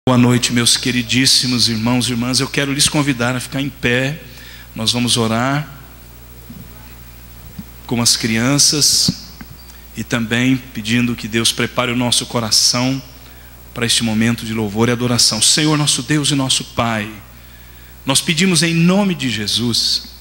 Boa noite, meus queridíssimos irmãos e irmãs. Eu quero lhes convidar a ficar em pé. Nós vamos orar com as crianças e também pedindo que Deus prepare o nosso coração para este momento de louvor e adoração. Senhor, nosso Deus e nosso Pai, nós pedimos em nome de Jesus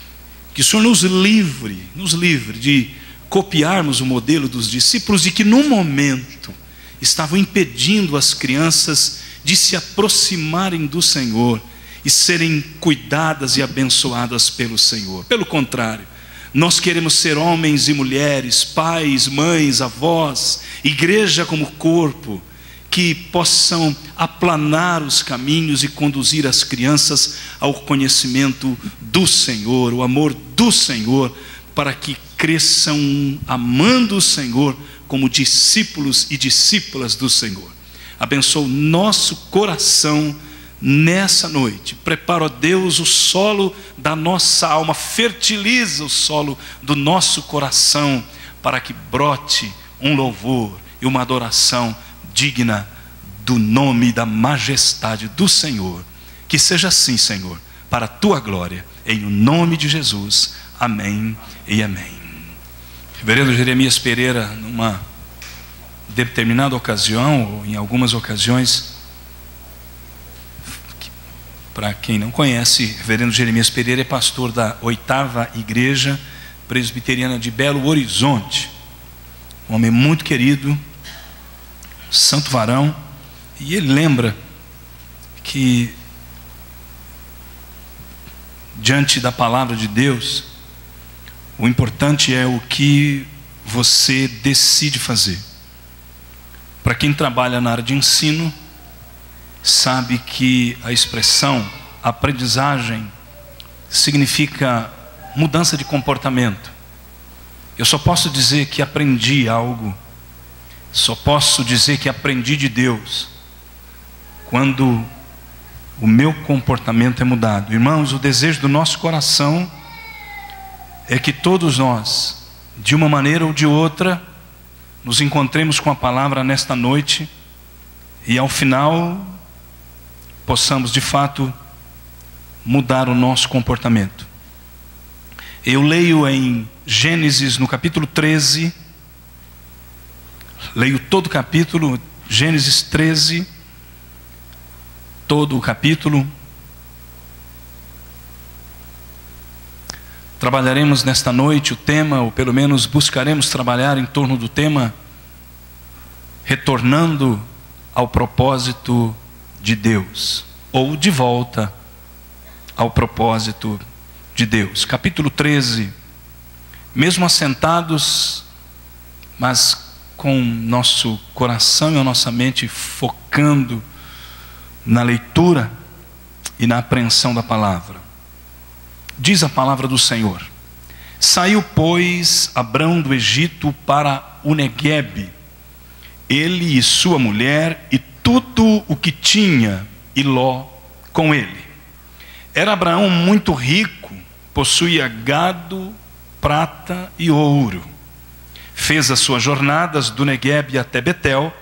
que o Senhor nos livre de copiarmos o modelo dos discípulos e que num momento estavam impedindo as crianças de se aproximarem do Senhor e serem cuidadas e abençoadas pelo Senhor. Pelo contrário, nós queremos ser homens e mulheres, pais, mães, avós, igreja como corpo, que possam aplanar os caminhos e conduzir as crianças ao conhecimento do Senhor, o amor do Senhor, para que cresçam amando o Senhor como discípulos e discípulas do Senhor. Abençoa o nosso coração nessa noite. Prepara, ó Deus, o solo da nossa alma. Fertiliza o solo do nosso coração para que brote um louvor e uma adoração digna do nome e da majestade do Senhor. Que seja assim, Senhor, para a tua glória, em o nome de Jesus. Amém e amém. Reverendo Jeremias Pereira, numa determinada ocasião, ou em algumas ocasiões, para quem não conhece, Reverendo Jeremias Pereira é pastor da 8ª Igreja Presbiteriana de Belo Horizonte, um homem muito querido, santo varão, e ele lembra que diante da palavra de Deus, o importante é o que você decide fazer. Para quem trabalha na área de ensino, sabe que a expressão aprendizagem significa mudança de comportamento. Eu só posso dizer que aprendi algo, só posso dizer que aprendi de Deus quando o meu comportamento é mudado. Irmãos, o desejo do nosso coração é que todos nós, de uma maneira ou de outra, nos encontremos com a palavra nesta noite e ao final possamos de fato mudar o nosso comportamento. Eu leio em Gênesis no capítulo 13, leio todo o capítulo, Gênesis 13, todo o capítulo. Trabalharemos nesta noite o tema, ou pelo menos buscaremos trabalhar em torno do tema, retornando ao propósito de Deus, ou de volta ao propósito de Deus. Capítulo 13, mesmo assentados, mas com nosso coração e a nossa mente focando na leitura e na apreensão da palavra. Diz a palavra do Senhor: saiu, pois, Abrão do Egito para o Neguebe, ele e sua mulher e tudo o que tinha, e Ló com ele. Era Abraão muito rico, possuía gado, prata e ouro. Fez as suas jornadas do Neguebe até Betel,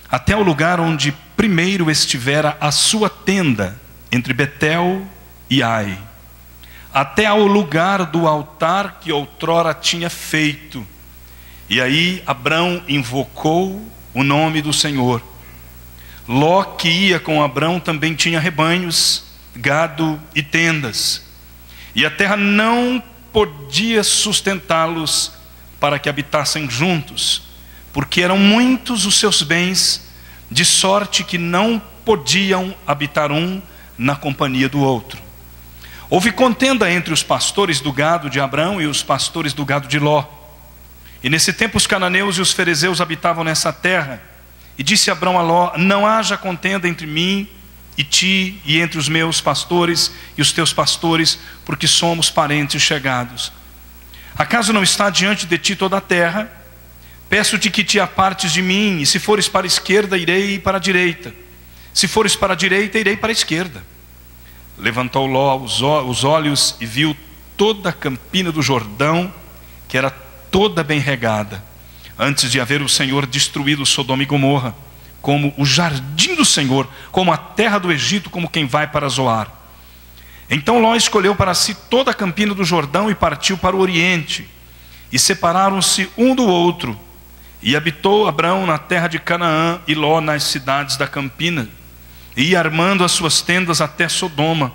até o lugar onde primeiro estivera a sua tenda, entre Betel e Ai, até ao lugar do altar que outrora tinha feito. E aí Abrão invocou o nome do Senhor. Ló, que ia com Abrão, também tinha rebanhos, gado e tendas, e a terra não podia sustentá-los para que habitassem juntos, porque eram muitos os seus bens, de sorte que não podiam habitar um na companhia do outro. Houve contenda entre os pastores do gado de Abrão e os pastores do gado de Ló. E nesse tempo os cananeus e os ferezeus habitavam nessa terra. E disse Abrão a Ló: não haja contenda entre mim e ti, e entre os meus pastores e os teus pastores, porque somos parentes chegados. Acaso não está diante de ti toda a terra? Peço-te que te apartes de mim, e se fores para a esquerda, irei para a direita. Se fores para a direita, irei para a esquerda. Levantou Ló os olhos e viu toda a campina do Jordão, que era toda bem regada, antes de haver o Senhor destruído Sodoma e Gomorra, como o jardim do Senhor, como a terra do Egito, como quem vai para Zoar. Então Ló escolheu para si toda a campina do Jordão e partiu para o oriente. E separaram-se um do outro. E habitou Abrão na terra de Canaã e Ló nas cidades da campina. E ia armando as suas tendas até Sodoma.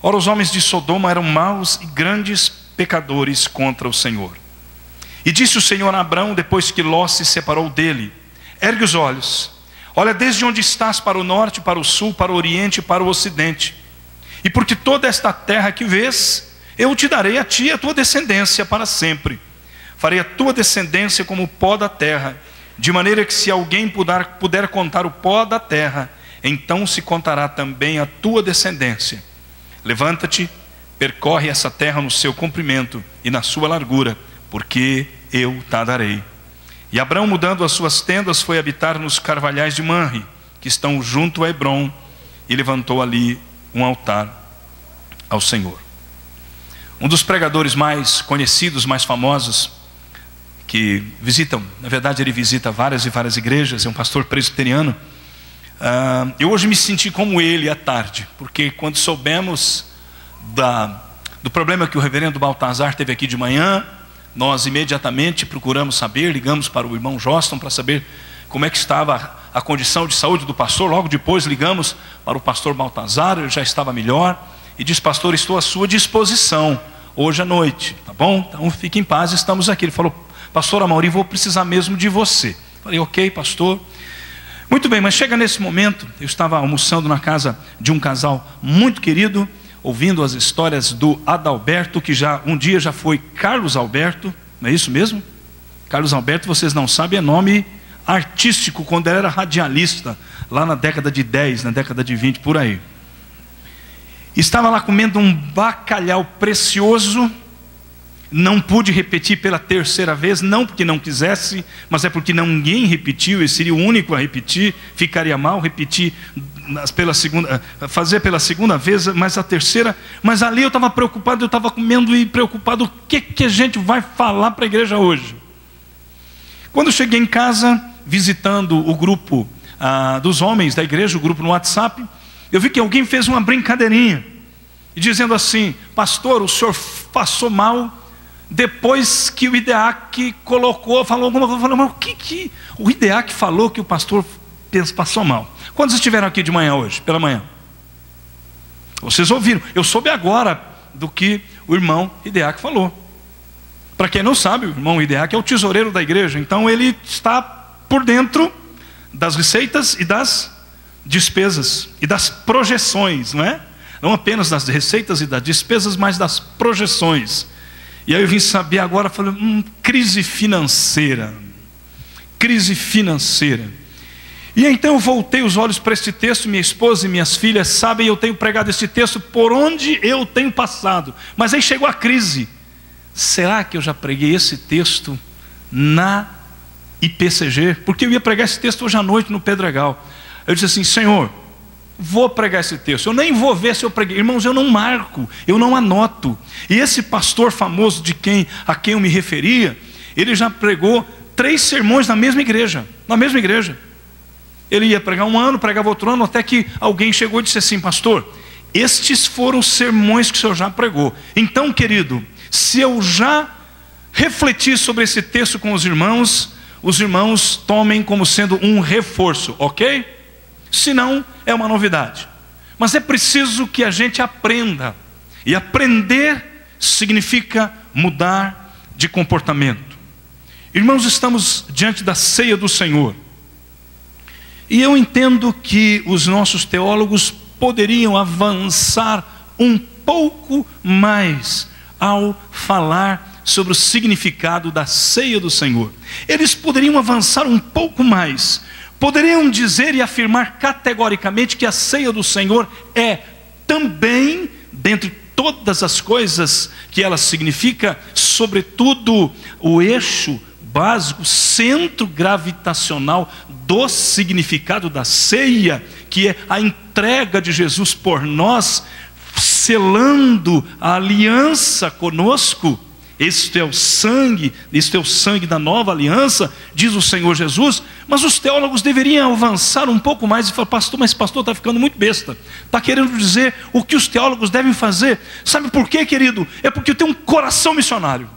Ora, os homens de Sodoma eram maus e grandes pecadores contra o Senhor. E disse o Senhor a Abrão, depois que Ló se separou dele: ergue os olhos, olha desde onde estás para o norte, para o sul, para o oriente e para o ocidente. E porque toda esta terra que vês, eu te darei a ti e a tua descendência para sempre. Farei a tua descendência como o pó da terra, de maneira que se alguém puder contar o pó da terra, então se contará também a tua descendência. Levanta-te, percorre essa terra no seu comprimento e na sua largura, porque eu te darei. E Abrão, mudando as suas tendas, foi habitar nos carvalhais de Manre, que estão junto a Hebrom, e levantou ali um altar ao Senhor. Um dos pregadores mais conhecidos, mais famosos, que visitam, na verdade ele visita várias e várias igrejas, é um pastor presbiteriano. Eu hoje me senti como ele à tarde, porque quando soubemos do problema que o reverendo Baltazar teve aqui de manhã, nós imediatamente procuramos saber, ligamos para o irmão Joston para saber como é que estava a condição de saúde do pastor. Logo depois ligamos para o pastor Baltazar, ele já estava melhor, e disse: pastor, estou à sua disposição hoje à noite, tá bom? Então fique em paz, estamos aqui. Ele falou: pastor Amaury, vou precisar mesmo de você. Falei: ok, pastor. Muito bem, mas chega nesse momento, eu estava almoçando na casa de um casal muito querido, ouvindo as histórias do Adalberto, que um dia já foi Carlos Alberto, não é isso mesmo? Carlos Alberto, vocês não sabem, é nome artístico, quando ele era radialista, lá na década de 10, na década de 20, por aí. Estava lá comendo um bacalhau precioso. Não pude repetir pela terceira vez, não porque não quisesse, mas é porque ninguém repetiu, eu seria o único a repetir, ficaria mal repetir fazer pela segunda vez, mas a terceira. Mas ali eu estava preocupado, eu estava comendo e preocupado, o que a gente vai falar para a igreja hoje? Quando eu cheguei em casa, visitando o grupo dos homens da igreja, o grupo no WhatsApp, eu vi que alguém fez uma brincadeirinha, e dizendo assim: pastor, o senhor passou mal depois que o IDEAC falou alguma coisa. Eu falei: mas o que o IDEAC falou que o pastor passou mal? Quantos estiveram aqui de manhã hoje, pela manhã? Vocês ouviram? Eu soube agora do que o irmão IDEAC falou. Para quem não sabe, o irmão IDEAC é o tesoureiro da igreja, então ele está por dentro das receitas e das despesas e das projeções, não é? Não apenas das receitas e das despesas, mas das projeções. E aí eu vim saber agora, falei: crise financeira. Crise financeira. E então eu voltei os olhos para este texto. Minha esposa e minhas filhas sabem, eu tenho pregado este texto por onde eu tenho passado. Mas aí chegou a crise. Será que eu já preguei esse texto na IPCG? Porque eu ia pregar esse texto hoje à noite no Pedregal. Eu disse assim: Senhor, vou pregar esse texto, eu nem vou ver se eu preguei. Irmãos, eu não marco, eu não anoto. E esse pastor famoso a quem eu me referia, ele já pregou 3 sermões na mesma igreja. Ele ia pregar um ano, pregava outro ano, até que alguém chegou e disse assim: pastor, estes foram os sermões que o senhor já pregou. Então, querido, se eu já refleti sobre esse texto com os irmãos tomem como sendo um reforço, ok? Senão é uma novidade. Mas é preciso que a gente aprenda. E aprender significa mudar de comportamento. Irmãos, estamos diante da ceia do Senhor. E eu entendo que os nossos teólogos poderiam avançar um pouco mais ao falar sobre o significado da ceia do Senhor. Eles poderiam avançar um pouco mais. Poderiam dizer e afirmar categoricamente que a ceia do Senhor é também, dentre todas as coisas que ela significa, sobretudo o eixo básico, centro gravitacional do significado da ceia, que é a entrega de Jesus por nós, selando a aliança conosco. este é o sangue da nova aliança, diz o Senhor Jesus. Mas os teólogos deveriam avançar um pouco mais e falar: pastor, mas pastor está ficando muito besta, está querendo dizer o que os teólogos devem fazer. Sabe por quê, querido? É porque eu tenho um coração missionário.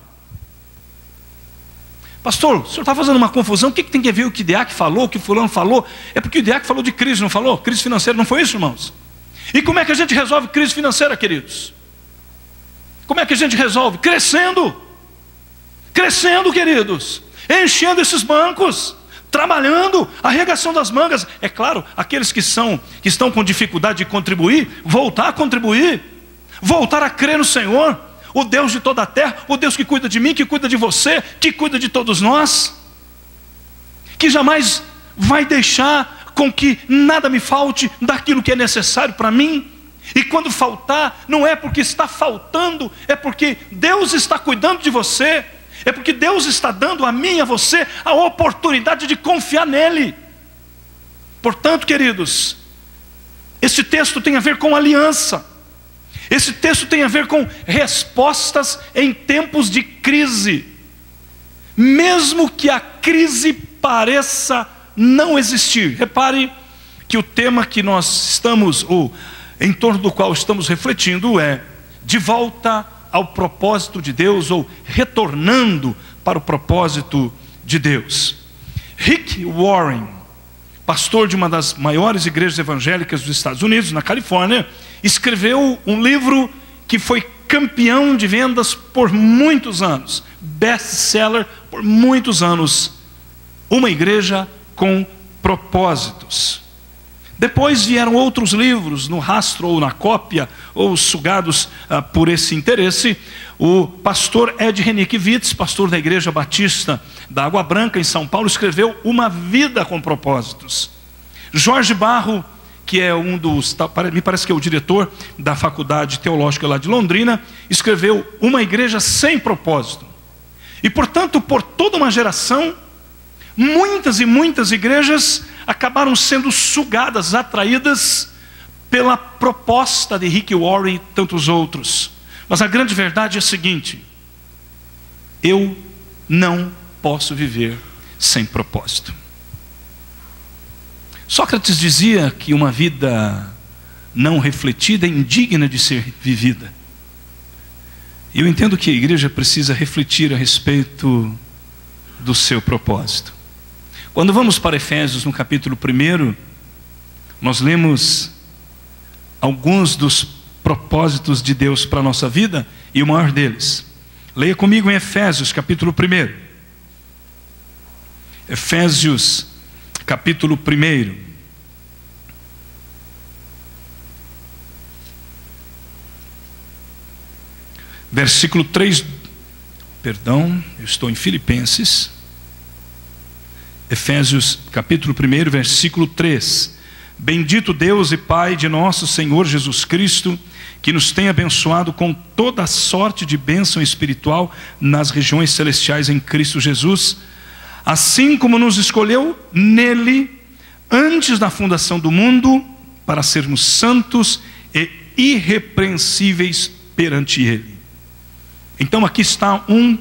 Pastor, o senhor está fazendo uma confusão. O que tem a ver o que Diac falou, o que fulano falou? É porque o Diac falou de crise, não falou? Crise financeira, não foi isso, irmãos? E como é que a gente resolve crise financeira, queridos? Como é que a gente resolve? Crescendo, queridos, enchendo esses bancos, trabalhando, arregação das mangas. É claro, aqueles que estão com dificuldade de contribuir, voltar a contribuir, voltar a crer no Senhor, o Deus de toda a terra, o Deus que cuida de mim, que cuida de você, que cuida de todos nós, que jamais vai deixar com que nada me falte daquilo que é necessário para mim. E quando faltar, não é porque está faltando, é porque Deus está cuidando de você, é porque Deus está dando a mim e a você a oportunidade de confiar nele. Portanto, queridos, esse texto tem a ver com aliança, esse texto tem a ver com respostas em tempos de crise. Mesmo que a crise pareça não existir. Repare que o tema que nós estamos, ou em torno do qual estamos refletindo, é de volta ao propósito de Deus, ou retornando para o propósito de Deus. Rick Warren, pastor de uma das maiores igrejas evangélicas dos Estados Unidos, na Califórnia, escreveu um livro que foi campeão de vendas por muitos anos, best-seller por muitos anos, Uma Igreja com Propósitos. Depois vieram outros livros no rastro ou na cópia, ou sugados por esse interesse. O pastor Ed Renikiewicz, pastor da Igreja Batista da Água Branca em São Paulo, escreveu Uma Vida com Propósitos. Jorge Barro, que é me parece que é o diretor da Faculdade Teológica lá de Londrina, escreveu Uma Igreja Sem Propósito. E portanto, por toda uma geração, muitas e muitas igrejas acabaram sendo sugadas, atraídas pela proposta de Rick Warren e tantos outros. Mas a grande verdade é a seguinte: eu não posso viver sem propósito. Sócrates dizia que uma vida não refletida é indigna de ser vivida. E eu entendo que a igreja precisa refletir a respeito do seu propósito. Quando vamos para Efésios, no capítulo 1, nós lemos alguns dos propósitos de Deus para a nossa vida, e o maior deles. Leia comigo em Efésios, capítulo 1. Efésios, capítulo 1. Versículo 3. Perdão, eu estou em Filipenses. Efésios capítulo 1, versículo 3. Bendito Deus e Pai de nosso Senhor Jesus Cristo, que nos tem abençoado com toda a sorte de bênção espiritual nas regiões celestiais em Cristo Jesus, assim como nos escolheu nele, antes da fundação do mundo, para sermos santos e irrepreensíveis perante Ele. Então aqui está um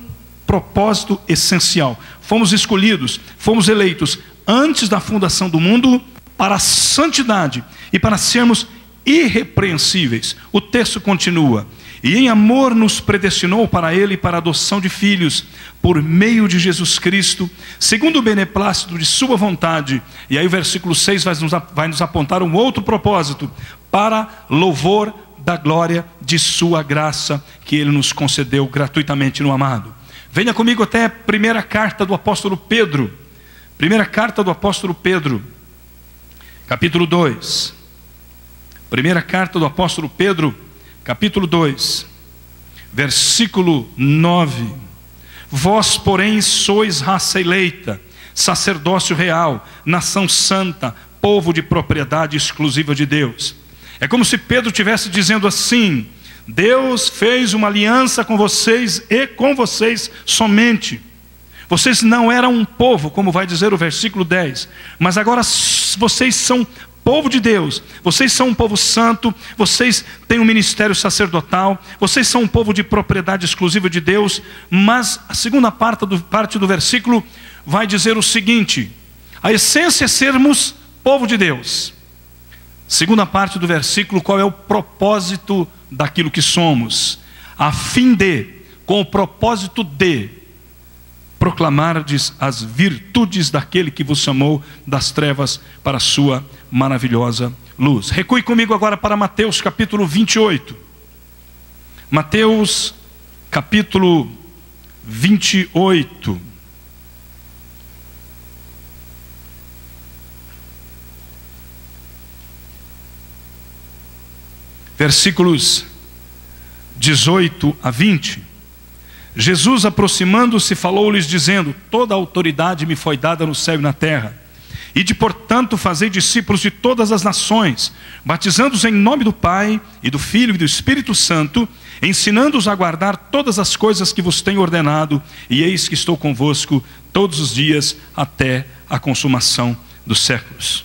propósito essencial. Fomos escolhidos, fomos eleitos antes da fundação do mundo para a santidade e para sermos irrepreensíveis. O texto continua: e em amor nos predestinou para Ele, para a adoção de filhos, por meio de Jesus Cristo, segundo o beneplácito de sua vontade. E aí o versículo 6 vai nos apontar um outro propósito: para louvor da glória de sua graça, que Ele nos concedeu gratuitamente no amado. Venha comigo até a primeira carta do apóstolo Pedro. Primeira carta do apóstolo Pedro, capítulo 2. Primeira carta do apóstolo Pedro, capítulo 2, versículo 9. Vós, porém, sois raça eleita, sacerdócio real, nação santa, povo de propriedade exclusiva de Deus. É como se Pedro estivesse dizendo assim: Deus fez uma aliança com vocês e com vocês somente. Vocês não eram um povo, como vai dizer o versículo 10, mas agora vocês são povo de Deus, vocês são um povo santo, vocês têm um ministério sacerdotal, vocês são um povo de propriedade exclusiva de Deus. Mas a segunda parte do versículo vai dizer o seguinte: a essência é sermos povo de Deus. Segunda parte do versículo, qual é o propósito daquilo que somos? A fim de, com o propósito de proclamardes as virtudes daquele que vos chamou das trevas para a sua maravilhosa luz. Recue comigo agora para Mateus capítulo 28. Mateus capítulo 28. Versículos 18 a 20. Jesus, aproximando-se, falou-lhes dizendo: toda a autoridade me foi dada no céu e na terra. Ide, portanto, fazei discípulos de todas as nações, batizando-os em nome do Pai, e do Filho e do Espírito Santo, ensinando-os a guardar todas as coisas que vos tenho ordenado, e eis que estou convosco todos os dias até a consumação dos séculos.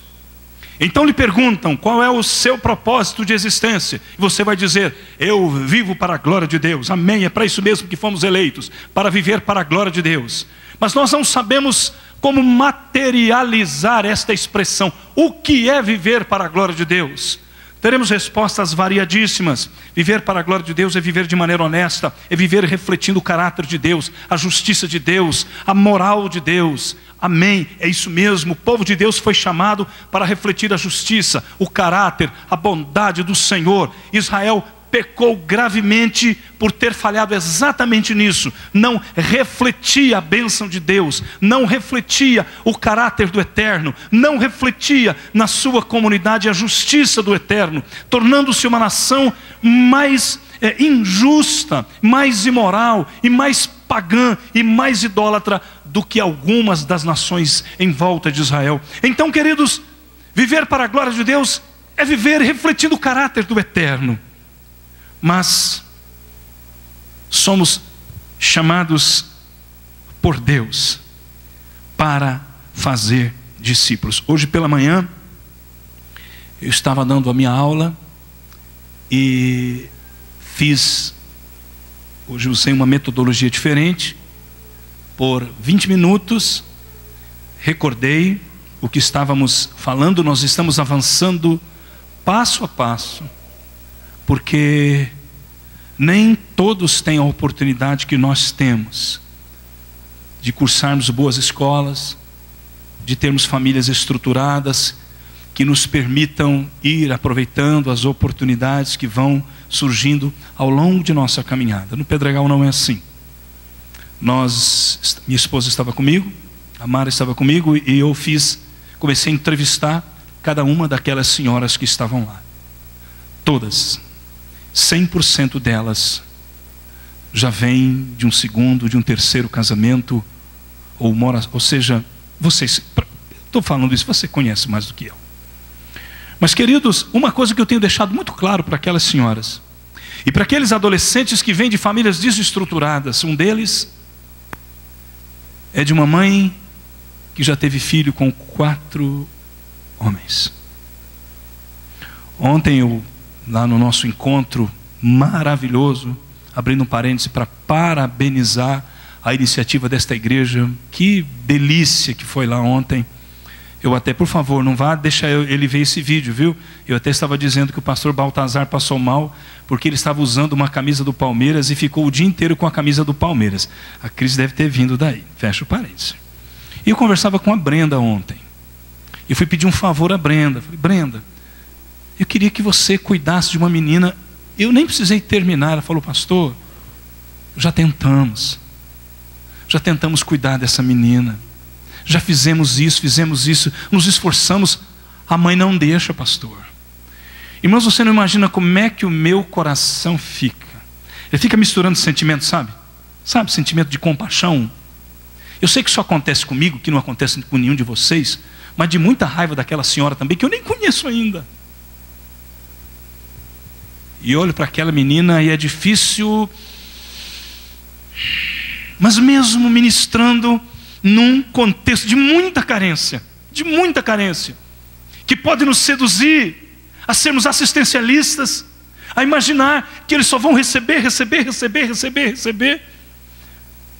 Então lhe perguntam: qual é o seu propósito de existência? E você vai dizer: eu vivo para a glória de Deus. Amém, é para isso mesmo que fomos eleitos, para viver para a glória de Deus. Mas nós não sabemos como materializar esta expressão. O que é viver para a glória de Deus? Teremos respostas variadíssimas. Viver para a glória de Deus é viver de maneira honesta, é viver refletindo o caráter de Deus, a justiça de Deus, a moral de Deus. Amém, é isso mesmo. O povo de Deus foi chamado para refletir a justiça, o caráter, a bondade do Senhor. Israel pecou gravemente por ter falhado exatamente nisso. Não refletia a bênção de Deus, não refletia o caráter do Eterno, não refletia na sua comunidade a justiça do Eterno, tornando-se uma nação mais injusta, mais imoral e mais pagã e mais idólatra do que algumas das nações em volta de Israel. Então, queridos, viver para a glória de Deus é viver refletindo o caráter do Eterno. Mas somos chamados por Deus para fazer discípulos. Hoje pela manhã eu estava dando a minha aula e hoje usei uma metodologia diferente. Por 20 minutos recordei o que estávamos falando. Nós estamos avançando passo a passo, porque nem todos têm a oportunidade que nós temos de cursarmos boas escolas, de termos famílias estruturadas que nos permitam ir aproveitando as oportunidades que vão surgindo ao longo de nossa caminhada. No Pedregal não é assim. Minha esposa estava comigo, a Mara estava comigo, e eu comecei a entrevistar cada uma daquelas senhoras que estavam lá. Todas, 100% delas já vêm de um segundo, de um terceiro casamento, ou seja, vocês, estou falando isso, você conhece mais do que eu. Mas, queridos, uma coisa que eu tenho deixado muito claro para aquelas senhoras, e para aqueles adolescentes que vêm de famílias desestruturadas, um deles é de uma mãe que já teve filho com 4 homens. Ontem eu, lá no nosso encontro maravilhoso, abrindo um parêntese para parabenizar a iniciativa desta igreja, que delícia que foi lá ontem. Eu até, por favor, não vá deixar ele ver esse vídeo, viu? Eu até estava dizendo que o pastor Baltazar passou mal, porque ele estava usando uma camisa do Palmeiras e ficou o dia inteiro com a camisa do Palmeiras. A crise deve ter vindo daí, fecha o parêntese. E eu conversava com a Brenda ontem, e fui pedir um favor à Brenda. Falei: Brenda, eu queria que você cuidasse de uma menina. Eu nem precisei terminar. Ela falou: pastor, já tentamos cuidar dessa menina, já fizemos isso, nos esforçamos. A mãe não deixa, pastor. Irmãos, você não imagina como é que o meu coração fica. Ele fica misturando sentimentos, sabe? Sentimento de compaixão. Eu sei que isso acontece comigo, que não acontece com nenhum de vocês, mas de muita raiva daquela senhora também, que eu nem conheço ainda. E olho para aquela menina e é difícil, mas mesmo ministrando num contexto de muita carência, que pode nos seduzir a sermos assistencialistas, a imaginar que eles só vão receber.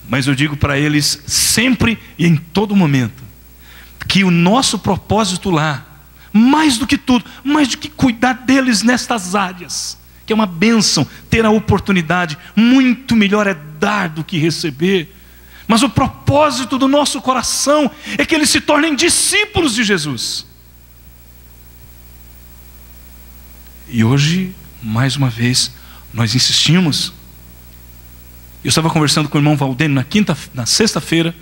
Mas eu digo para eles sempre e em todo momento, que o nosso propósito lá, mais do que tudo, mais do que cuidar deles nestas áreas, que é uma bênção ter a oportunidade, muito melhor é dar do que receber. Mas o propósito do nosso coração é que eles se tornem discípulos de Jesus. E hoje, mais uma vez, nós insistimos. Eu estava conversando com o irmão Valdênio na sexta-feira,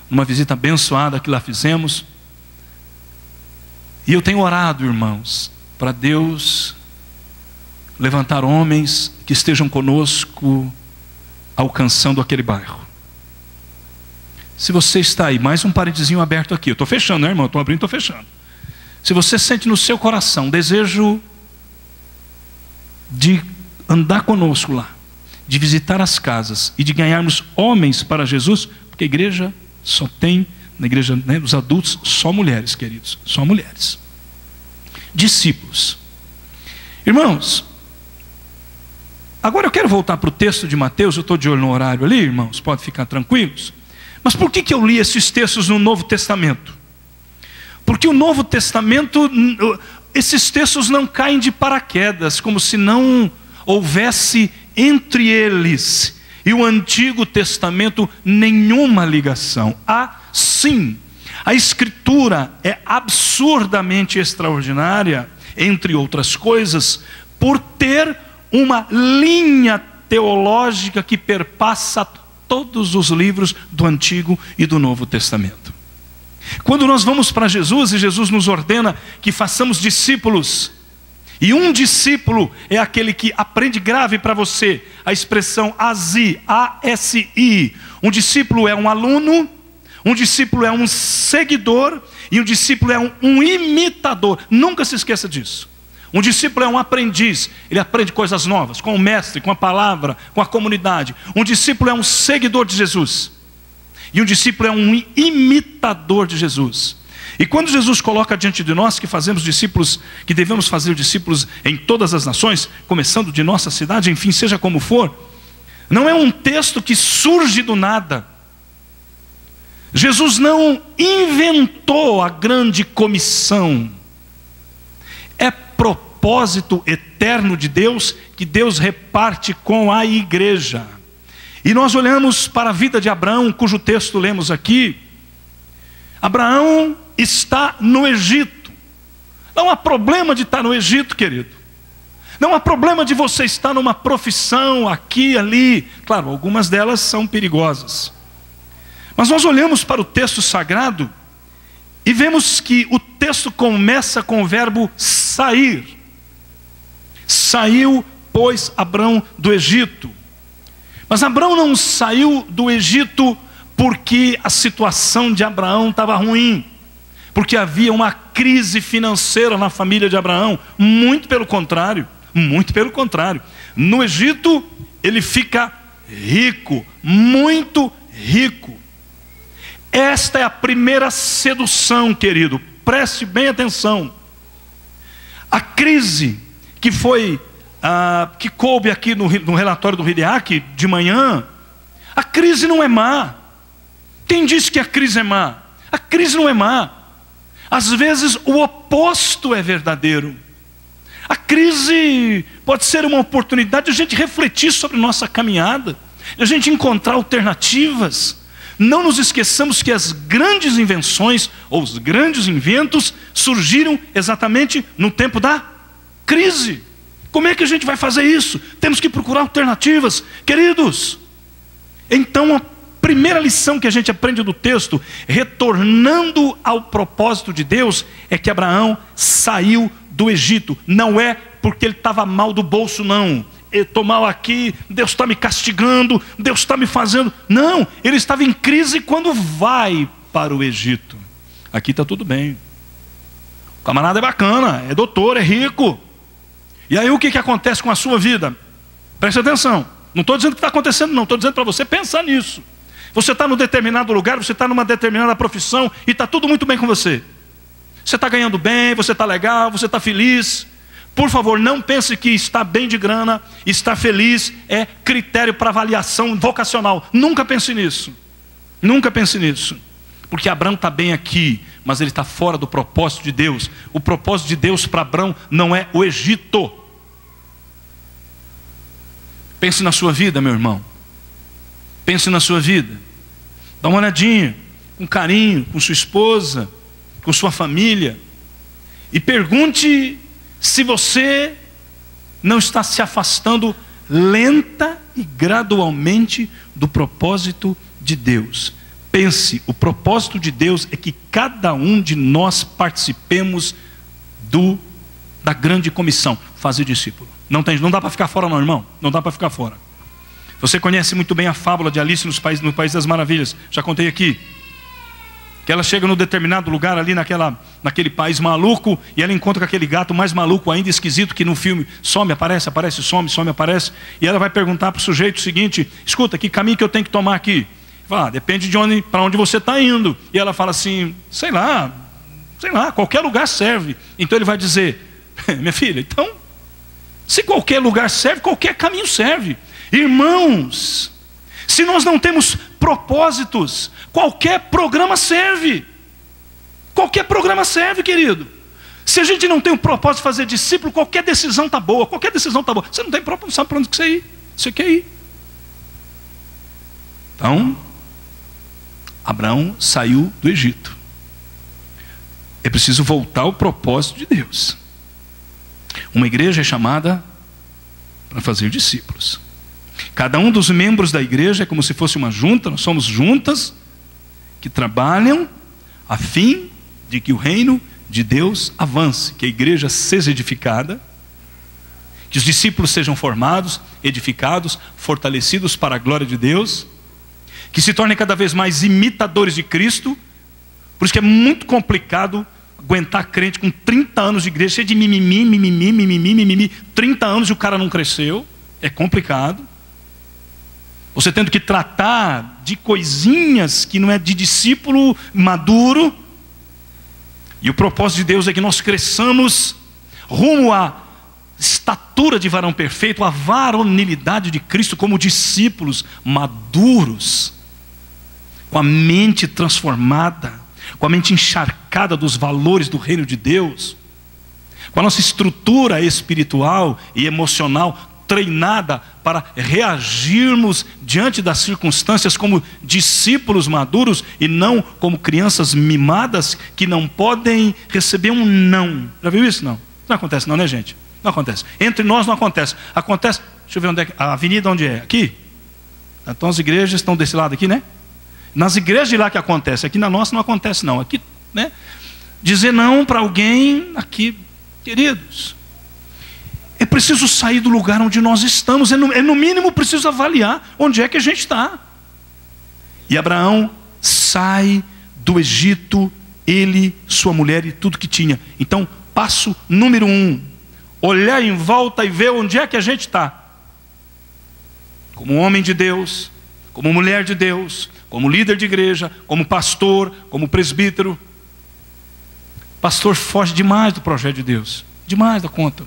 numa visita abençoada que lá fizemos. E eu tenho orado, irmãos, para Deus levantar homens que estejam conosco, alcançando aquele bairro. Se você está aí, mais um parentezinho aberto aqui. Eu estou fechando, né, irmão? Estou abrindo, estou fechando. Se você sente no seu coração desejo de andar conosco lá, de visitar as casas e de ganharmos homens para Jesus, porque a igreja só tem, na igreja, né, dos adultos, só mulheres, queridos, só mulheres. Discípulos. Irmãos, agora eu quero voltar para o texto de Mateus. Eu estou de olho no horário ali, irmãos, pode ficar tranquilos. Mas por que eu li esses textos no Novo Testamento? Porque o Novo Testamento, esses textos não caem de paraquedas, como se não houvesse entre eles e o Antigo Testamento nenhuma ligação. Há sim. A Escritura é absurdamente extraordinária, entre outras coisas, por ter uma linha teológica que perpassa todos os livros do Antigo e do Novo Testamento. Quando nós vamos para Jesus e Jesus nos ordena que façamos discípulos, e um discípulo é aquele que aprende, grave para você a expressão ASI, A-S-I. Um discípulo é um aluno, um discípulo é um seguidor e um discípulo é um imitador. Nunca se esqueça disso. Um discípulo é um aprendiz, ele aprende coisas novas com o mestre, com a palavra, com a comunidade. Um discípulo é um seguidor de Jesus e um discípulo é um imitador de Jesus. E quando Jesus coloca diante de nós que fazemos discípulos, que devemos fazer discípulos em todas as nações, começando de nossa cidade, enfim, seja como for, não é um texto que surge do nada. Jesus não inventou a grande comissão. É propósito eterno de Deus que Deus reparte com a igreja. E nós olhamos para a vida de Abraão, cujo texto lemos aqui. Abraão está no Egito. Não há problema de estar no Egito, querido. Não há problema de você estar numa profissão aqui, ali. Claro, algumas delas são perigosas. Mas nós olhamos para o texto sagrado e vemos que o texto começa com o verbo sair. Saiu, pois, Abrão do Egito. Mas Abrão não saiu do Egito porque a situação de Abraão estava ruim, porque havia uma crise financeira na família de Abraão. Muito pelo contrário, muito pelo contrário. No Egito ele fica rico, muito rico. Esta é a primeira sedução, querido. Preste bem atenção. A crise que foi, que coube aqui no relatório do Hideaki de manhã, a crise não é má. Quem disse que a crise é má? A crise não é má. Às vezes o oposto é verdadeiro. A crise pode ser uma oportunidade de a gente refletir sobre nossa caminhada, de a gente encontrar alternativas. Não nos esqueçamos que as grandes invenções ou os grandes inventos surgiram exatamente no tempo da crise. Como é que a gente vai fazer isso? Temos que procurar alternativas, queridos. Então a primeira lição que a gente aprende do texto, retornando ao propósito de Deus, é que Abraão saiu do Egito. Não é porque ele estava mal do bolso, não. Estou mal aqui, Deus está me castigando, Deus está me fazendo. Não, ele estava em crise quando vai para o Egito. Aqui está tudo bem. O camarada é bacana, é doutor, é rico. E aí o que acontece com a sua vida? Preste atenção. Não estou dizendo o que está acontecendo, não. Estou dizendo para você pensar nisso. Você está num determinado lugar, você está numa determinada profissão e está tudo muito bem com você. Você está ganhando bem, você está legal, você está feliz. Por favor, não pense que estar bem de grana, estar feliz é critério para avaliação vocacional. Nunca pense nisso. Nunca pense nisso. Porque Abraão está bem aqui, mas ele está fora do propósito de Deus. O propósito de Deus para Abraão não é o Egito. Pense na sua vida, meu irmão. Pense na sua vida. Dá uma olhadinha, com carinho, com sua esposa, com sua família. E pergunte se você não está se afastando lenta e gradualmente do propósito de Deus. Pense, o propósito de Deus é que cada um de nós participemos da grande comissão, fazer discípulo. Não dá para ficar fora não, irmão. Não dá para ficar fora. Você conhece muito bem a fábula de Alice no País das Maravilhas. Já contei aqui. Que ela chega num determinado lugar ali naquele país maluco, e ela encontra com aquele gato mais maluco ainda, esquisito, que no filme some, aparece, some, aparece. E ela vai perguntar para o sujeito o seguinte: escuta, que caminho que eu tenho que tomar aqui? Fala, depende de para onde você está indo. E ela fala assim, sei lá, qualquer lugar serve. Então ele vai dizer, minha filha, então, se qualquer lugar serve, qualquer caminho serve. Irmãos, se nós não temos propósitos, qualquer programa serve. Qualquer programa serve, querido. Se a gente não tem o propósito de fazer discípulo, qualquer decisão está boa. Qualquer decisão está boa. Você não tem propósito, não sabe para onde você quer ir. Então, Abraão saiu do Egito. É preciso voltar ao propósito de Deus. Uma igreja é chamada para fazer discípulos. Cada um dos membros da igreja é como se fosse uma junta. Nós somos juntas que trabalham a fim de que o reino de Deus avance, que a igreja seja edificada, que os discípulos sejam formados, edificados, fortalecidos para a glória de Deus, que se tornem cada vez mais imitadores de Cristo. Por isso que é muito complicado aguentar crente com 30 anos de igreja, cheio de mimimi, 30 anos e o cara não cresceu. É complicado. Você tendo que tratar de coisinhas que não é de discípulo maduro. E o propósito de Deus é que nós cresçamos rumo à estatura de varão perfeito, à varonilidade de Cristo, como discípulos maduros, com a mente transformada, com a mente encharcada dos valores do reino de Deus, com a nossa estrutura espiritual e emocional treinada para reagirmos diante das circunstâncias como discípulos maduros e não como crianças mimadas que não podem receber um não. Já viu isso? Não. Não acontece não, né, gente? Não acontece. Entre nós não acontece. Acontece, deixa eu ver onde é, a avenida onde é? Aqui? Então as igrejas estão desse lado aqui, né? Nas igrejas de lá que acontece, aqui na nossa não acontece não. Aqui, né? Dizer não para alguém aqui, queridos, é preciso sair do lugar onde nós estamos. É no mínimo preciso avaliar onde é que a gente está. E Abraão sai do Egito, ele, sua mulher e tudo que tinha. Então, passo número 1, olhar em volta e ver onde é que a gente está. Como homem de Deus, como mulher de Deus, como líder de igreja, como pastor, como presbítero. Pastor foge demais do projeto de Deus, demais da conta.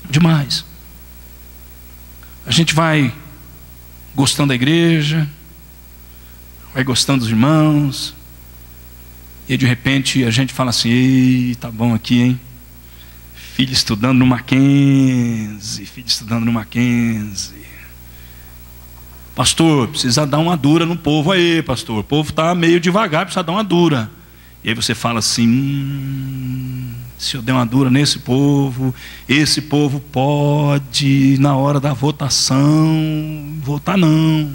Demais. A gente vai gostando da igreja, vai gostando dos irmãos, e de repente a gente fala assim: ei, tá bom aqui, hein? Filho estudando no Mackenzie, pastor, precisa dar uma dura no povo aí, pastor, o povo está meio devagar, precisa dar uma dura. E aí você fala assim: se eu der uma dura nesse povo, esse povo pode, na hora da votação, votar não.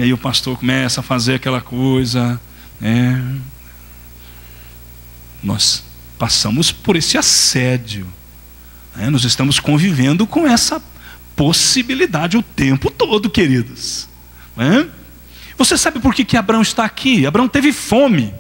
Aí o pastor começa a fazer aquela coisa. Nós passamos por esse assédio. Nós estamos convivendo com essa possibilidade o tempo todo, queridos. Você sabe por que Abraão está aqui? Abraão teve fome.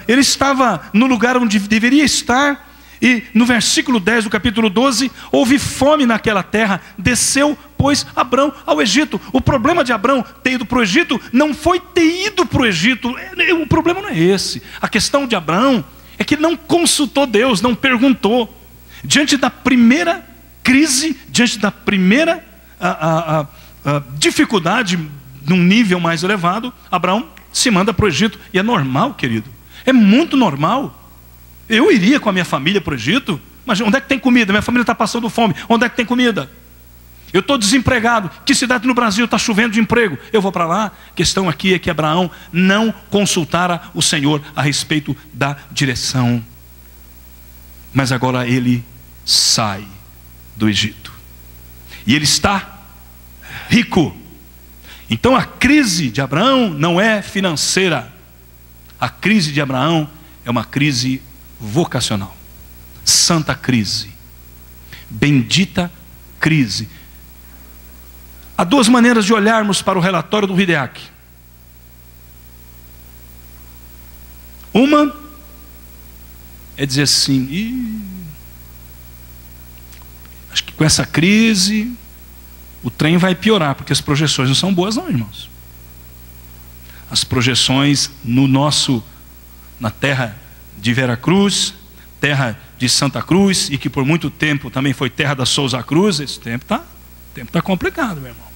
Ele estava no lugar onde deveria estar, e no versículo 10 do capítulo 12, houve fome naquela terra, desceu depois Abrão ao Egito. O problema de Abrão ter ido para o Egito não foi ter ido para o Egito. O problema não é esse. A questão de Abrão é que ele não consultou Deus, não perguntou. Diante da primeira crise, diante da primeira dificuldade num nível mais elevado, Abraão se manda para o Egito. E é normal, querido, é muito normal. Eu iria com a minha família para o Egito, mas onde é que tem comida? Minha família está passando fome, onde é que tem comida? Eu estou desempregado, que cidade no Brasil está chovendo de emprego? Eu vou para lá. A questão aqui é que Abraão não consultara o Senhor a respeito da direção. Mas agora ele sai do Egito e ele está rico. Então a crise de Abraão não é financeira. A crise de Abraão é uma crise vocacional. Santa crise. Bendita crise. Há duas maneiras de olharmos para o relatório do Hideaki. Uma é dizer assim: acho que com essa crise o trem vai piorar, porque as projeções não são boas não, irmãos. As projeções na terra de Veracruz, terra de Santa Cruz, e que por muito tempo também foi terra da Souza Cruz, esse tempo está complicado, meu irmão.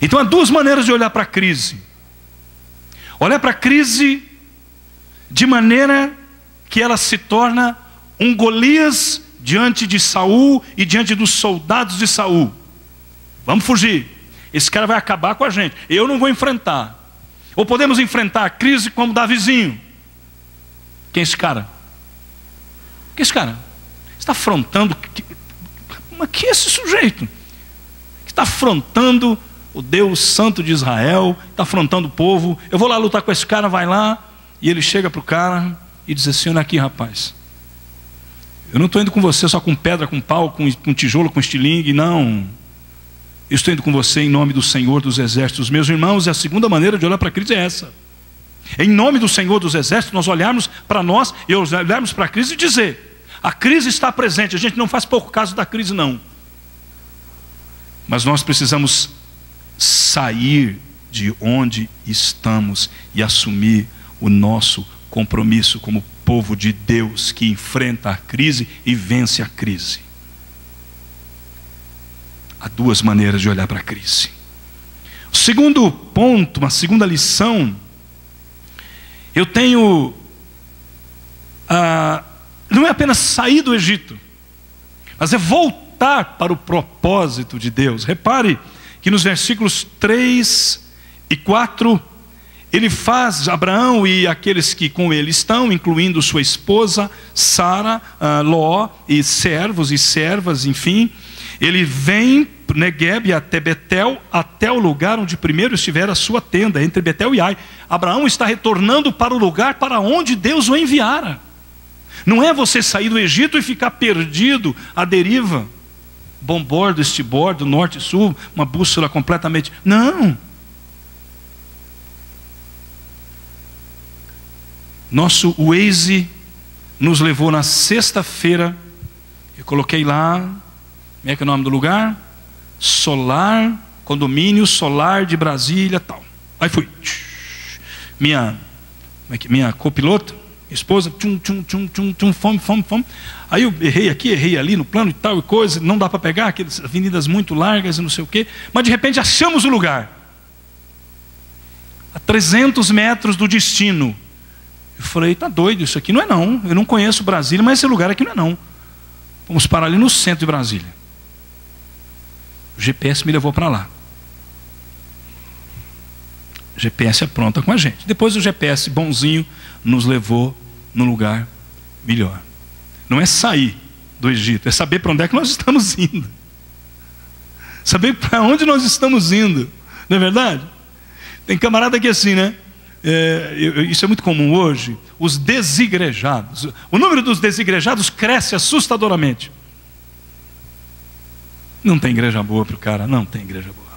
Então há duas maneiras de olhar para a crise. Olhar para a crise de maneira que ela se torna um Golias diante de Saul e diante dos soldados de Saul. Vamos fugir, esse cara vai acabar com a gente, eu não vou enfrentar. Ou podemos enfrentar a crise como Davizinho. Quem é esse cara? Quem é esse cara? Está afrontando, mas que é esse sujeito? Que está afrontando o Deus Santo de Israel, está afrontando o povo. Eu vou lá lutar com esse cara, vai lá. E ele chega para o cara e diz assim: olha aqui, rapaz, eu não estou indo com você só com pedra, com pau, com tijolo, com estilingue, não. Eu estou indo com você em nome do Senhor dos Exércitos. Meus irmãos, e a segunda maneira de olhar para a crise é essa. Em nome do Senhor dos Exércitos, nós olharmos para nós e olharmos para a crise e dizer: a crise está presente. A gente não faz pouco caso da crise, não. Mas nós precisamos sair de onde estamos e assumir o nosso compromisso como povo de Deus que enfrenta a crise e vence a crise. Há duas maneiras de olhar para a crise. O segundo ponto, uma segunda lição, eu tenho não é apenas sair do Egito, mas é voltar para o propósito de Deus. Repare que nos versículos 3 e 4, ele faz Abraão e aqueles que com ele estão, incluindo sua esposa Sara, Ló, e servos e servas, enfim, ele vem Negueb até Betel, até o lugar onde primeiro estivera a sua tenda, entre Betel e Ai. Abraão está retornando para o lugar para onde Deus o enviara. Não é você sair do Egito e ficar perdido à deriva, bombordo, estibordo, norte e sul, uma bússola completamente... Não. Nosso Waze nos levou na sexta-feira, eu coloquei lá, como é que é o nome do lugar? Solar, condomínio solar de Brasília, tal. Aí fui. Minha copiloto, esposa, fome. Aí eu errei aqui, errei ali no plano e tal e coisa, não dá para pegar, aquelas avenidas muito largas e não sei o quê. Mas de repente achamos o lugar. A 300 metros do destino. Eu falei: tá doido, isso aqui não é não. Eu não conheço Brasília, mas esse lugar aqui não é não. Vamos parar ali no centro de Brasília. O GPS me levou para lá. O GPS apronta com a gente. Depois o GPS bonzinho nos levou num lugar melhor. Não é sair do Egito, é saber para onde é que nós estamos indo. Saber para onde nós estamos indo. Não é verdade? Tem camarada que é assim, né? Isso é muito comum hoje. Os desigrejados. O número dos desigrejados cresce assustadoramente. Não tem igreja boa para o cara, não tem igreja boa.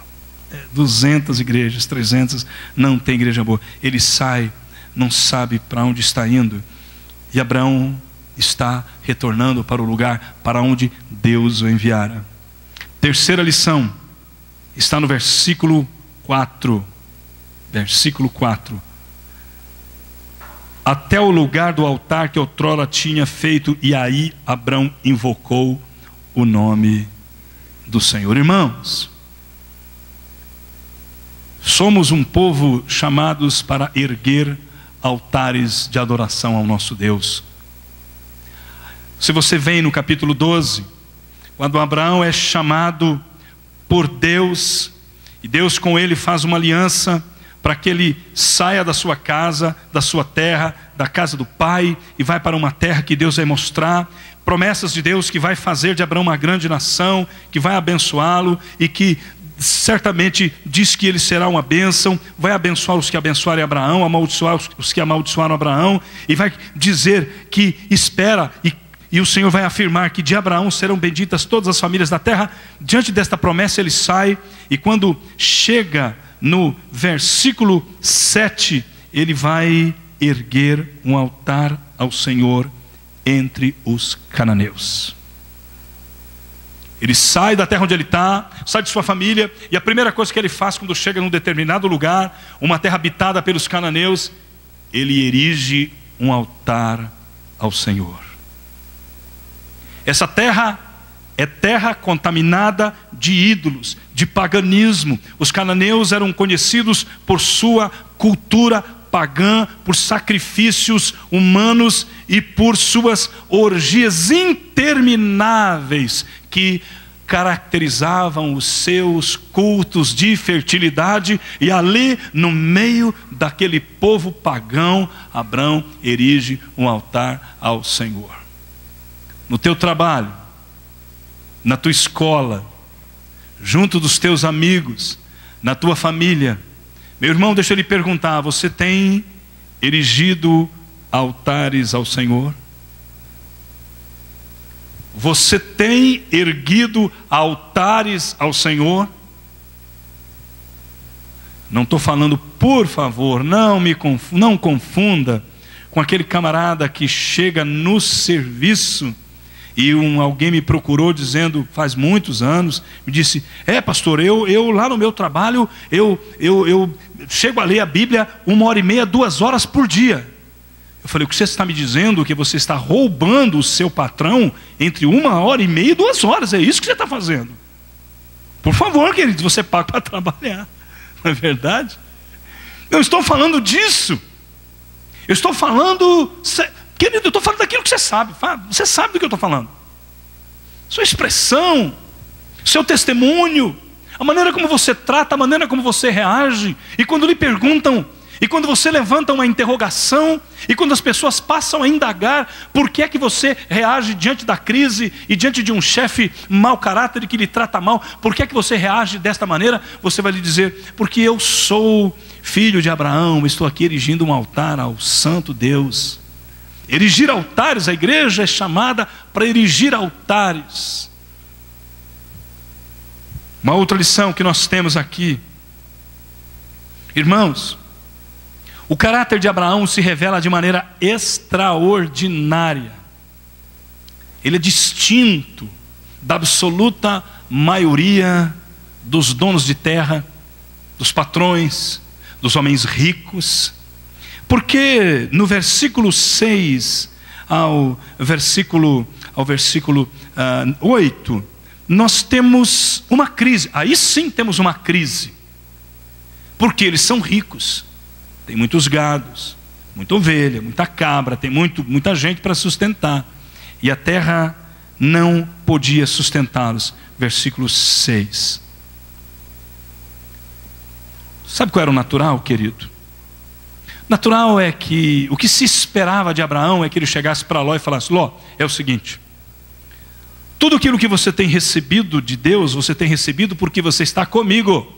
200 igrejas, 300, não tem igreja boa. Ele sai, não sabe para onde está indo. E Abraão está retornando para o lugar para onde Deus o enviara. Terceira lição: está no versículo 4. Versículo 4. Até o lugar do altar que outrora tinha feito, e aí Abrão invocou o nome do Senhor. Irmãos, somos um povo chamados para erguer altares de adoração ao nosso Deus. Se você vem no capítulo 12, quando Abraão é chamado por Deus, e Deus com ele faz uma aliança para que ele saia da sua casa, da sua terra, da casa do pai, e vai para uma terra que Deus vai mostrar, promessas de Deus que vai fazer de Abraão uma grande nação, que vai abençoá-lo, e que certamente diz que ele será uma bênção, vai abençoar os que abençoarem Abraão, amaldiçoar os que amaldiçoaram Abraão, e vai dizer que espera, e o Senhor vai afirmar que de Abraão serão benditas todas as famílias da terra. Diante desta promessa ele sai, e quando chega no versículo 7, ele vai erguer um altar ao Senhor entre os cananeus. Ele sai da terra onde ele está, sai de sua família, e a primeira coisa que ele faz quando chega num determinado lugar, uma terra habitada pelos cananeus, ele erige um altar ao Senhor. Essa terra é terra contaminada de ídolos, de paganismo. Os cananeus eram conhecidos por sua cultura pagã, por sacrifícios humanos e por suas orgias intermináveis que caracterizavam os seus cultos de fertilidade. E ali no meio daquele povo pagão, Abrão erige um altar ao Senhor. No teu trabalho, na tua escola, junto dos teus amigos, na tua família, meu irmão, deixa eu lhe perguntar: você tem erigido altares ao Senhor? Você tem erguido altares ao Senhor? Não estou falando, por favor, não confunda com aquele camarada que chega no serviço. E alguém me procurou dizendo, faz muitos anos, me disse: pastor, eu lá no meu trabalho, eu chego a ler a Bíblia 1h30, 2 horas por dia. Eu falei: o que você está me dizendo? Que você está roubando o seu patrão entre 1h30 e 2 horas, é isso que você está fazendo. Por favor, querido, você paga para trabalhar, não é verdade? Não estou falando disso. Eu estou falando... Querido, eu estou falando daquilo que você sabe. Você sabe do que eu estou falando. Sua expressão, seu testemunho, a maneira como você trata, a maneira como você reage. E quando lhe perguntam, e quando você levanta uma interrogação, e quando as pessoas passam a indagar por que é que você reage diante da crise e diante de um chefe mau caráter que lhe trata mal, por que é que você reage desta maneira? Você vai lhe dizer: porque eu sou filho de Abraão, estou aqui erigindo um altar ao santo Deus. Erigir altares, a igreja é chamada para erigir altares. Uma outra lição que nós temos aqui, irmãos, o caráter de Abraão se revela de maneira extraordinária. Ele é distinto da absoluta maioria dos donos de terra, dos patrões, dos homens ricos. Porque no versículo 6 ao versículo 8, nós temos uma crise. Aí sim temos uma crise. Porque eles são ricos. Tem muitos gados, muita ovelha, muita cabra, tem muita gente para sustentar. E a terra não podia sustentá-los. Versículo 6. Sabe qual era o natural, querido? Natural é que o que se esperava de Abraão é que ele chegasse para Ló e falasse: Ló, é o seguinte, tudo aquilo que você tem recebido de Deus, você tem recebido porque você está comigo,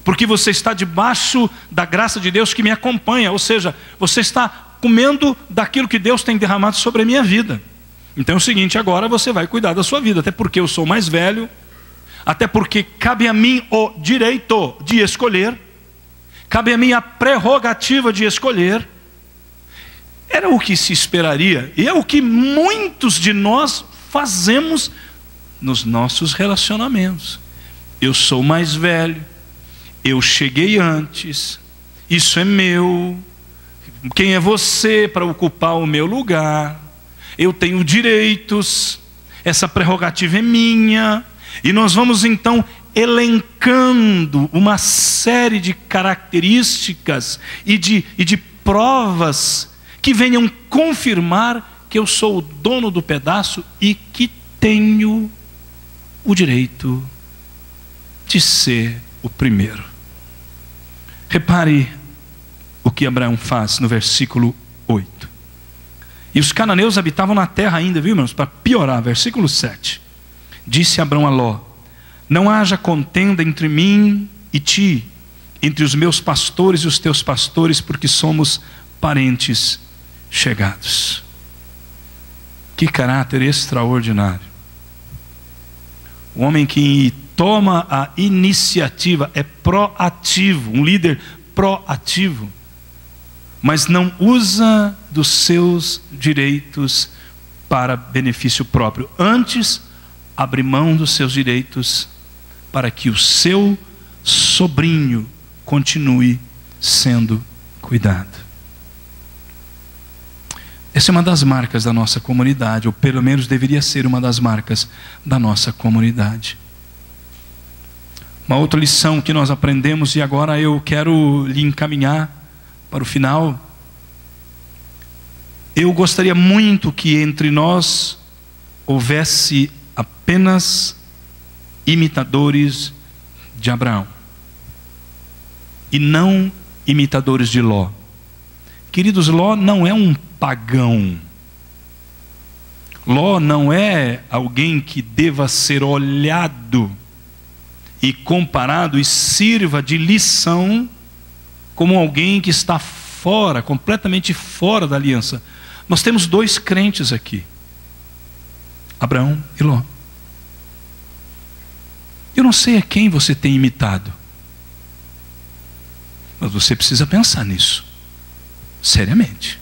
porque você está debaixo da graça de Deus que me acompanha, ou seja, você está comendo daquilo que Deus tem derramado sobre a minha vida. Então é o seguinte, agora você vai cuidar da sua vida, até porque eu sou mais velho, até porque cabe a mim o direito de escolher, cabe a mim a prerrogativa de escolher. Era o que se esperaria, e é o que muitos de nós fazemos nos nossos relacionamentos. eu sou mais velho, eu cheguei antes, isso é meu, quem é você para ocupar o meu lugar? Eu tenho direitos, essa prerrogativa é minha. E nós vamos então elencando uma série de características e de provas que venham confirmar que eu sou o dono do pedaço e que tenho o direito de ser o primeiro. Repare o que Abraão faz no versículo 8. E os cananeus habitavam na terra ainda, viu, irmãos? Para piorar, versículo 7. Disse Abraão a Ló: não haja contenda entre mim e ti, entre os meus pastores e os teus pastores, porque somos parentes chegados. Que caráter extraordinário. O homem que toma a iniciativa, é proativo, um líder proativo, mas não usa dos seus direitos para benefício próprio. Antes, abre mão dos seus direitos para que o seu sobrinho continue sendo cuidado. Essa é uma das marcas da nossa comunidade, ou pelo menos deveria ser uma das marcas da nossa comunidade. Uma outra lição que nós aprendemos, e agora eu quero lhe encaminhar para o final. Eu gostaria muito que entre nós houvesse apenas imitadores de Abraão e não imitadores de Ló. Queridos, Ló não é um pagão. Ló não é alguém que deva ser olhado e comparado e sirva de lição como alguém que está fora, completamente fora da aliança. Nós temos dois crentes aqui, Abraão e Ló. Eu não sei a quem você tem imitado, mas você precisa pensar nisso, seriamente.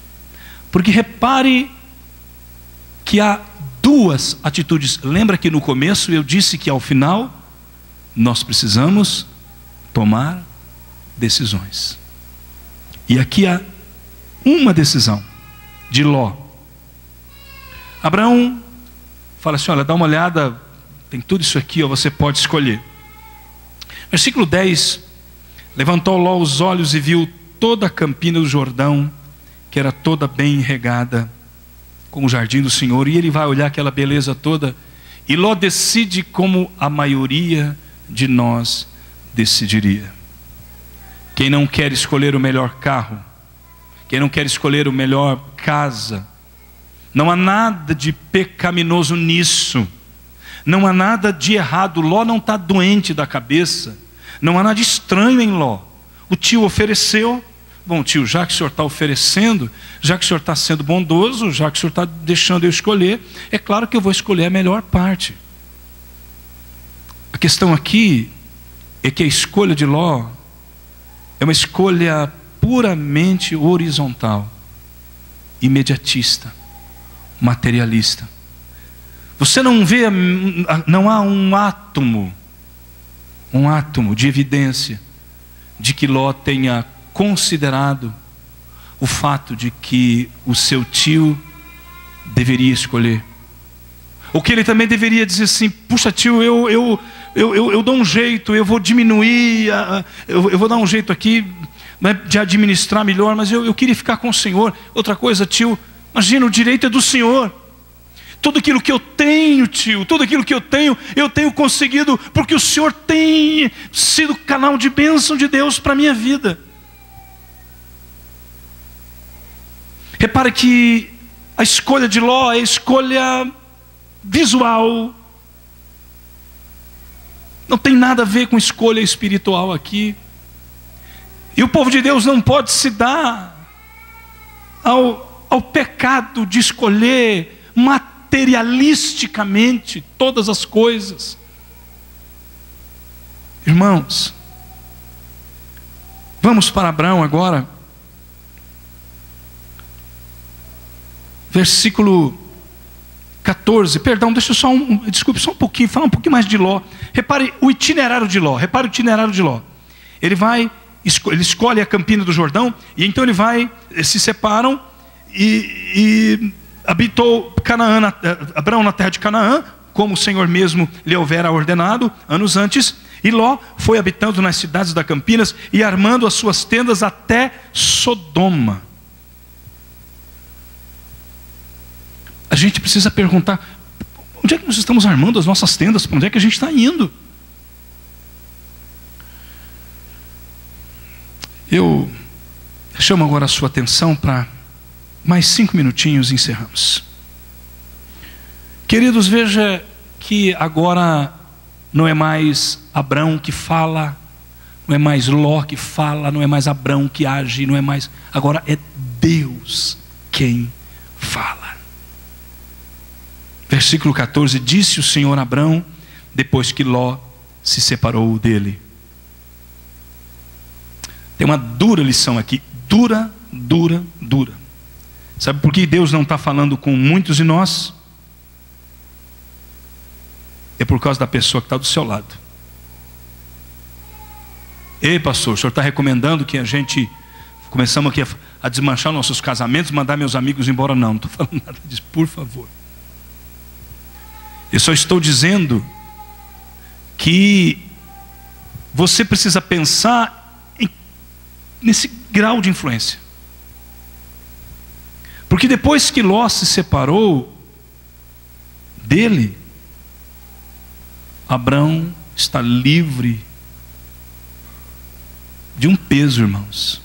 Porque repare que há duas atitudes. Lembra que no começo eu disse que ao final nós precisamos tomar decisões. E aqui há uma decisão de Ló. Abraão fala assim: olha, dá uma olhada, tem tudo isso aqui, ó, você pode escolher. Versículo 10: levantou Ló os olhos e viu toda a campina do Jordão, que era toda bem regada, como o jardim do Senhor. E ele vai olhar aquela beleza toda, e Ló decide como a maioria de nós decidiria. Quem não quer escolher o melhor carro, quem não quer escolher o melhor casa, não há nada de pecaminoso nisso, não há nada de errado. Ló não está doente da cabeça, não há nada estranho em Ló. O tio ofereceu. Bom, tio, já que o senhor está oferecendo, já que o senhor está sendo bondoso, já que o senhor está deixando eu escolher, é claro que eu vou escolher a melhor parte. A questão aqui é que a escolha de Ló é uma escolha puramente horizontal, imediatista, materialista. Você não vê, não há um átomo de evidência de que Ló tenha considerado o fato de que o seu tio deveria escolher. O que ele também deveria dizer assim: puxa, tio, eu dou um jeito, eu vou diminuir, eu vou dar um jeito aqui, né, de administrar melhor, mas eu queria ficar com o Senhor. Outra coisa, tio, imagina, o direito é do Senhor. Tudo aquilo que eu tenho, tio, tudo aquilo que eu tenho conseguido porque o Senhor tem sido canal de bênção de Deus para a minha vida. Repare que a escolha de Ló é escolha visual, não tem nada a ver com escolha espiritual aqui. E o povo de Deus não pode se dar ao pecado de escolher materialisticamente todas as coisas. Irmãos, vamos para Abraão agora. Versículo 14, perdão, deixa eu só desculpe, só um pouquinho, falar um pouquinho mais de Ló. Repare o itinerário de Ló, ele escolhe a campina do Jordão, e então se separam, e habitou Abraão na terra de Canaã, como o Senhor mesmo lhe houvera ordenado, anos antes, e Ló foi habitando nas cidades da Campinas, e armando as suas tendas até Sodoma. A gente precisa perguntar, onde é que nós estamos armando as nossas tendas? Para onde é que a gente está indo? Eu chamo agora a sua atenção para mais 5 minutinhos e encerramos. Queridos, veja que agora não é mais Abraão que fala, não é mais Ló que fala, não é mais Abraão que age, não é mais, agora é Deus quem fala. Versículo 14, disse o Senhor a Abraão, depois que Ló se separou dele. Tem uma dura lição aqui, dura. Sabe por que Deus não está falando com muitos de nós? É por causa da pessoa que está do seu lado. Ei, pastor, o senhor está recomendando que a gente começamos aqui a desmanchar nossos casamentos, mandar meus amigos embora? Não estou falando nada disso, por favor. Eu só estou dizendo que você precisa pensar nesse grau de influência. Porque depois que Ló se separou dele, Abraão está livre de um peso, irmãos.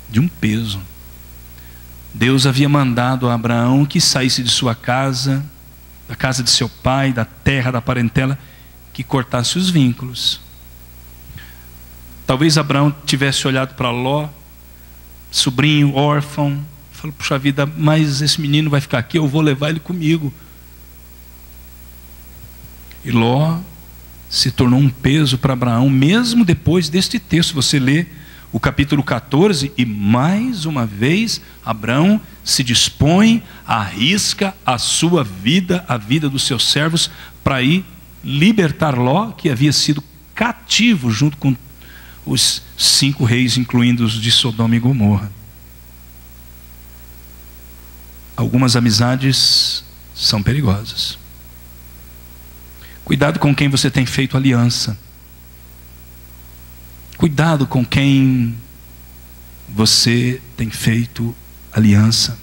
De um peso. Deus havia mandado a Abraão que saísse de sua casa, da casa de seu pai, da terra, da parentela, que cortasse os vínculos. Talvez Abraão tivesse olhado para Ló, sobrinho, órfão, falou, puxa vida, mas esse menino vai ficar aqui, eu vou levar ele comigo. E Ló se tornou um peso para Abraão, mesmo depois deste texto. Você lê o capítulo 14, e mais uma vez Abraão se dispõe, arrisca a sua vida, a vida dos seus servos, para ir libertar Ló, que havia sido cativo junto com os 5 reis, incluindo os de Sodoma e Gomorra. Algumas amizades são perigosas. Cuidado com quem você tem feito aliança. Cuidado com quem você tem feito aliança.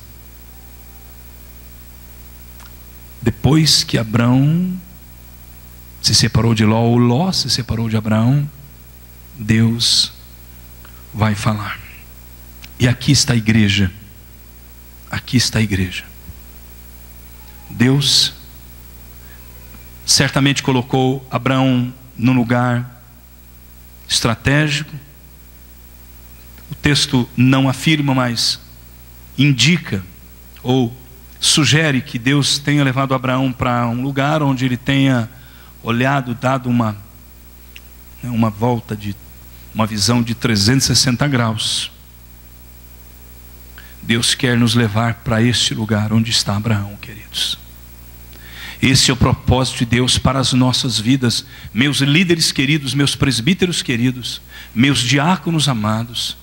Depois que Abraão se separou de Ló, ou Ló se separou de Abraão, Deus vai falar. E aqui está a igreja. Aqui está a igreja. Deus certamente colocou Abraão num lugar estratégico. O texto não afirma, mas indica ou sugere que Deus tenha levado Abraão para um lugar onde ele tenha olhado, dado uma volta de uma visão de 360 graus. Deus quer nos levar para este lugar onde está Abraão, queridos. Esse é o propósito de Deus para as nossas vidas. Meus líderes queridos, meus presbíteros queridos, meus diáconos amados,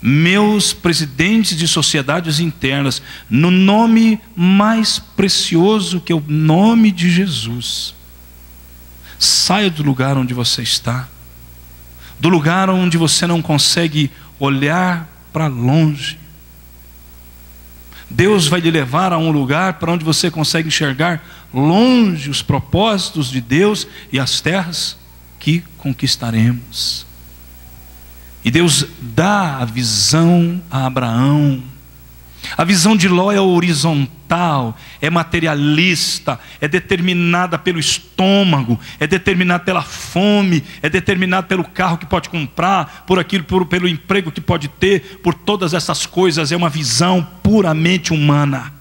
meus presidentes de sociedades internas, no nome mais precioso que é o nome de Jesus, saia do lugar onde você está, do lugar onde você não consegue olhar para longe. Deus vai lhe levar a um lugar para onde você consegue enxergar longe os propósitos de Deus e as terras que conquistaremos. E Deus dá a visão a Abraão. A visão de Ló é horizontal, é materialista, é determinada pelo estômago, é determinada pela fome, é determinada pelo carro que pode comprar, por aquilo, pelo emprego que pode ter, por todas essas coisas. É uma visão puramente humana,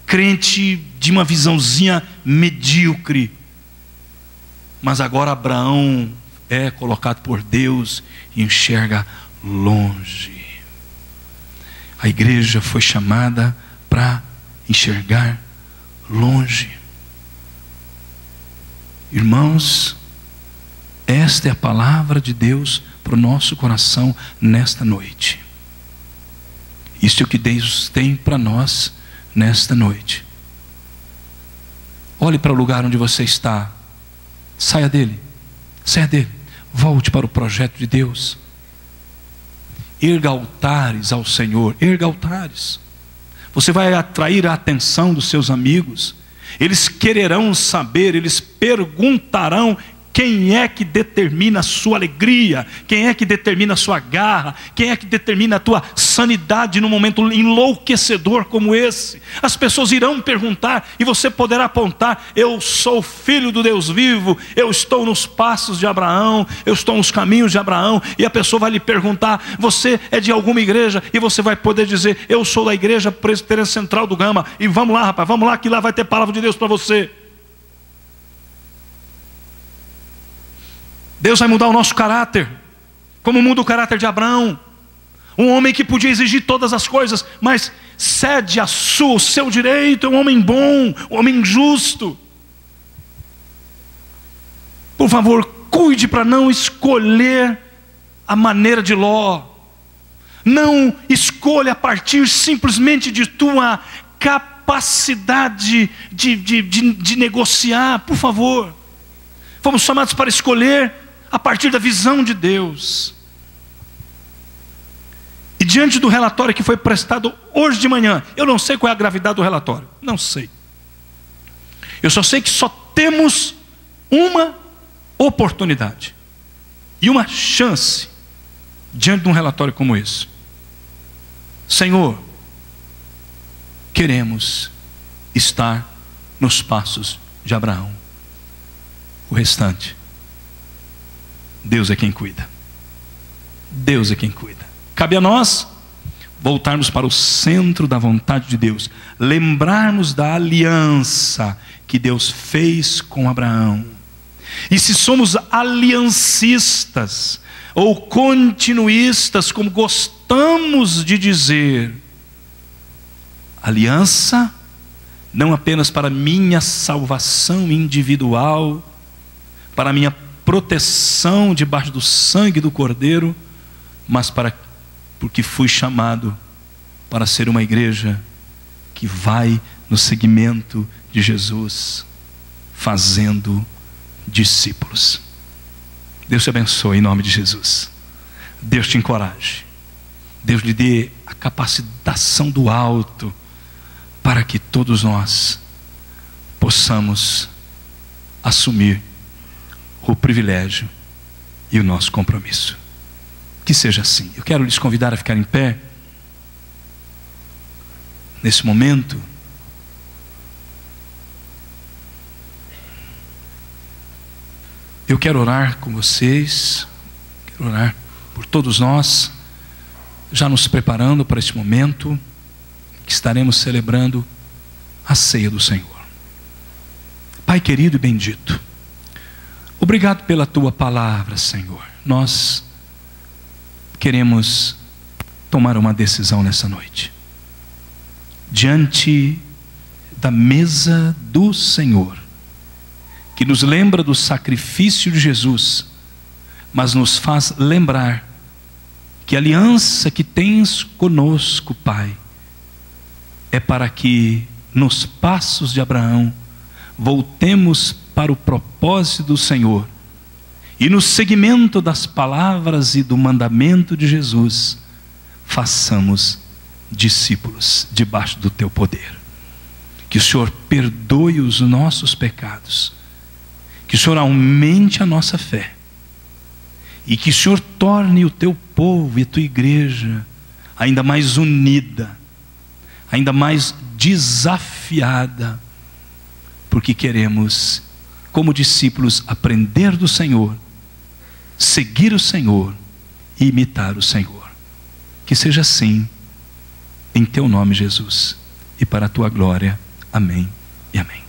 crente de uma visãozinha medíocre. Mas agora Abraão é colocado por Deus e enxerga longe. A igreja foi chamada para enxergar longe. Irmãos, esta é a palavra de Deus para o nosso coração nesta noite. Isso é o que Deus tem para nós nesta noite. Olhe para o lugar onde você está. Saia dele. Saia dele. Volte para o projeto de Deus. Erga altares ao Senhor. Erga altares. Você vai atrair a atenção dos seus amigos. Eles quererão saber, eles perguntarão: quem é que determina a sua alegria? Quem é que determina a sua garra? Quem é que determina a tua sanidade num momento enlouquecedor como esse? As pessoas irão perguntar e você poderá apontar: eu sou filho do Deus vivo, eu estou nos passos de Abraão, eu estou nos caminhos de Abraão. E a pessoa vai lhe perguntar: você é de alguma igreja? E você vai poder dizer: eu sou da igreja presbiteriana central do Gama. E vamos lá, rapaz, vamos lá, que lá vai ter palavra de Deus para você. Deus vai mudar o nosso caráter, como muda o caráter de Abraão. Um homem que podia exigir todas as coisas, mas cede o seu direito. É um homem bom, um homem justo. Por favor, cuide para não escolher a maneira de Ló. Não escolha a partir simplesmente de tua capacidade de negociar. Por favor, fomos chamados para escolher a partir da visão de Deus. E diante do relatório que foi prestado hoje de manhã, eu não sei qual é a gravidade do relatório, não sei. Eu só sei que só temos uma oportunidade e uma chance diante de um relatório como esse. Senhor, queremos estar nos passos de Abraão. O restante, Deus é quem cuida. Deus é quem cuida. Cabe a nós voltarmos para o centro da vontade de Deus, lembrarmos da aliança que Deus fez com Abraão. E se somos aliancistas ou continuistas, como gostamos de dizer, aliança não apenas para minha salvação individual, para minha proteção debaixo do sangue do Cordeiro, mas porque fui chamado para ser uma igreja que vai no seguimento de Jesus, fazendo discípulos. Deus te abençoe em nome de Jesus. Deus te encoraje. Deus lhe dê a capacitação do alto para que todos nós possamos assumir o privilégio e o nosso compromisso. Que seja assim. Eu quero lhes convidar a ficar em pé nesse momento. Eu quero orar com vocês, quero orar por todos nós, já nos preparando para este momento que estaremos celebrando a ceia do Senhor. Pai querido e bendito, obrigado pela tua palavra, Senhor. Nós queremos tomar uma decisão nessa noite, diante da mesa do Senhor, que nos lembra do sacrifício de Jesus, mas nos faz lembrar que a aliança que tens conosco, Pai, é para que nos passos de Abraão voltemos para o propósito do Senhor e no seguimento das palavras e do mandamento de Jesus façamos discípulos debaixo do teu poder. Que o Senhor perdoe os nossos pecados, que o Senhor aumente a nossa fé e que o Senhor torne o teu povo e a tua igreja ainda mais unida, ainda mais desafiada, porque queremos, como discípulos, aprender do Senhor, seguir o Senhor e imitar o Senhor. Que seja assim, em teu nome, Jesus, e para a tua glória. Amém e amém.